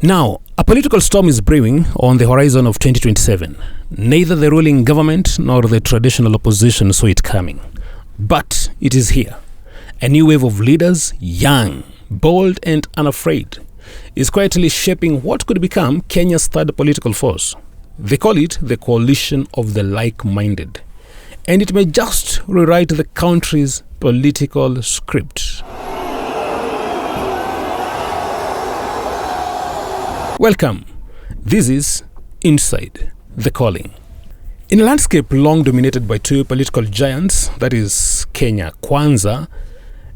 Now, a political storm is brewing on the horizon of 2027. Neither the ruling government nor the traditional opposition saw it coming. But it is here. A new wave of leaders, young, bold and unafraid, is quietly shaping what could become Kenya's third political force. They call it the coalition of the like-minded. And it may just rewrite the country's political script. Welcome. This is Inside the Calling. In a landscape long dominated by two political giants, that is Kenya Kwanza,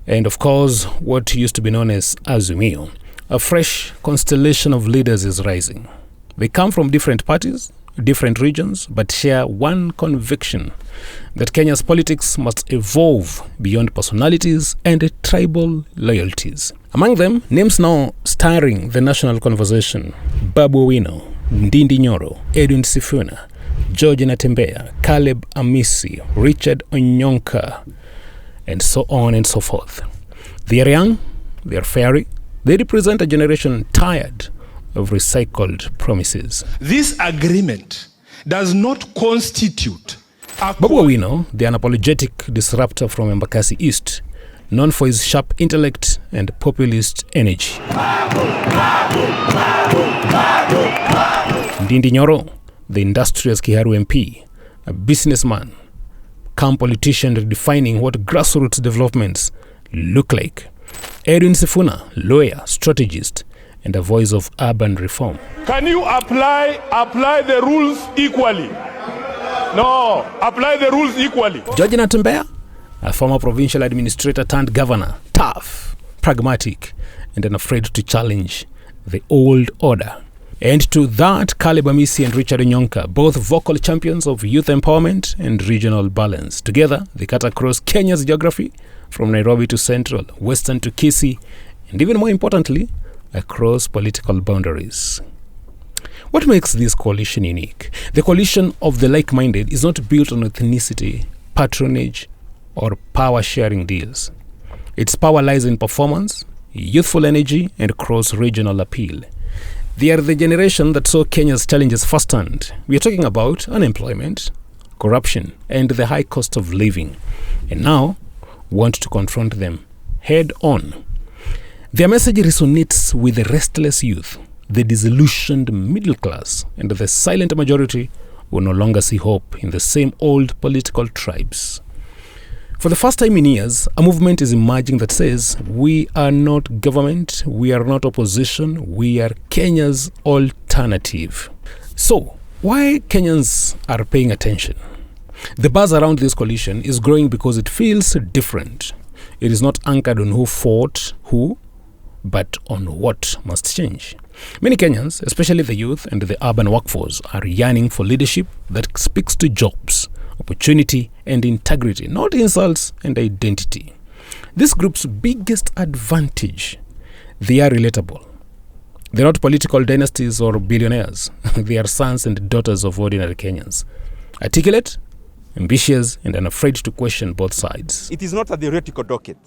and of course what used to be known as Azimio, a fresh constellation of leaders is rising. They come from different parties, different regions, but share one conviction: that Kenya's politics must evolve beyond personalities and tribal loyalties. Among them, names now stirring the national conversation: Babu, Ndindi Nyoro, Edwin Sifuna, George Natembeya, Caleb Amisi, Richard Onyonka, and so on and so forth. They are young, they are fiery, they represent a generation tired of recycled promises. This agreement does not constitute Babu, the unapologetic disruptor from Embakasi East, known for his sharp intellect and populist energy. Ndindi Nyoro, the industrious Kiharu MP, a businessman, calm politician redefining what grassroots developments look like. Edwin Sifuna, lawyer, strategist, and a voice of urban reform. Can you apply the rules equally? No, apply the rules equally. George Natembeya, a former provincial administrator turned governor, tough, pragmatic, and unafraid to challenge the old order. And to that, Caleb Amisi and Richard Onyonka, both vocal champions of youth empowerment and regional balance. Together, they cut across Kenya's geography, from Nairobi to Central, Western to Kisii, and even more importantly, across political boundaries. What makes this coalition unique? The coalition of the like-minded is not built on ethnicity, patronage, or power-sharing deals. Its power lies in performance, youthful energy, and cross-regional appeal. They are the generation that saw Kenya's challenges firsthand. We are talking about unemployment, corruption, and the high cost of living, and now want to confront them head-on. Their message resonates with the restless youth, the disillusioned middle class, and the silent majority who no longer see hope in the same old political tribes. For the first time in years, a movement is emerging that says, we are not government, we are not opposition, we are Kenya's alternative. So, why Kenyans are paying attention? The buzz around this coalition is growing because it feels different. It is not anchored on who fought who, but on what must change. Many Kenyans, especially the youth and the urban workforce, are yearning for leadership that speaks to jobs, opportunity, and integrity, not insults and identity. This group's biggest advantage: they are relatable. They're not political dynasties or billionaires. They are sons and daughters of ordinary Kenyans. Articulate, ambitious, and unafraid to question both sides. It is not a theoretical docket.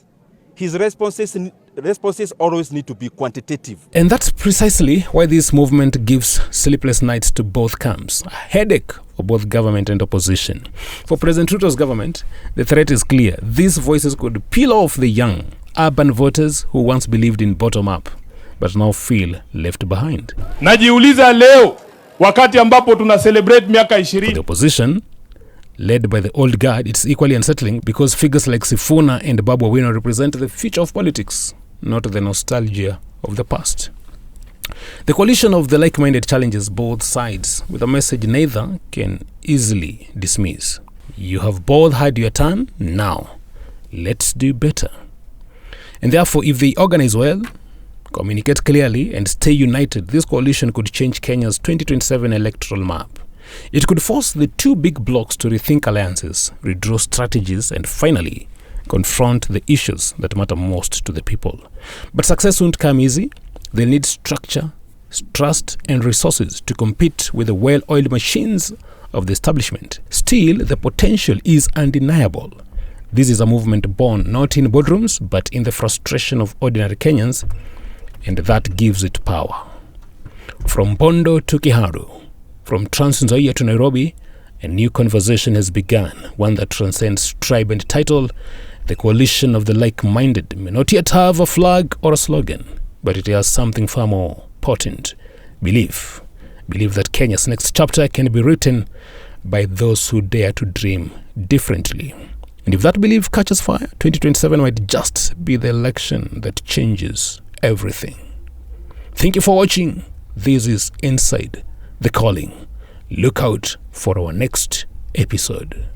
His responses always need to be quantitative. And that's precisely why this movement gives sleepless nights to both camps, a headache for both government and opposition. For President Ruto's government, the threat is clear. These voices could peel off the young, urban voters who once believed in bottom-up, but now feel left behind. Najiuliza leo, wakati ambapo tuna celebrate miaka 20. For the opposition, led by the old guard, it's equally unsettling because figures like Sifuna and Babu represent the future of politics, not the nostalgia of the past. The coalition of the like-minded challenges both sides with a message neither can easily dismiss. You have both had your turn, now let's do better. And therefore, if they organize well, communicate clearly, and stay united, this coalition could change Kenya's 2027 electoral map. It could force the two big blocs to rethink alliances, redraw strategies, and finally confront the issues that matter most to the people. But success won't come easy. They'll need structure, trust, and resources to compete with the well-oiled machines of the establishment. Still, the potential is undeniable. This is a movement born not in boardrooms, but in the frustration of ordinary Kenyans, and that gives it power. From Bondo to Kiharu, from Trans Nzoia to Nairobi, a new conversation has begun, one that transcends tribe and title. The coalition of the like-minded may not yet have a flag or a slogan, but it has something far more potent: belief. Believe that Kenya's next chapter can be written by those who dare to dream differently. And if that belief catches fire, 2027 might just be the election that changes everything. Thank you for watching. This is Inside the Calling. Look out for our next episode.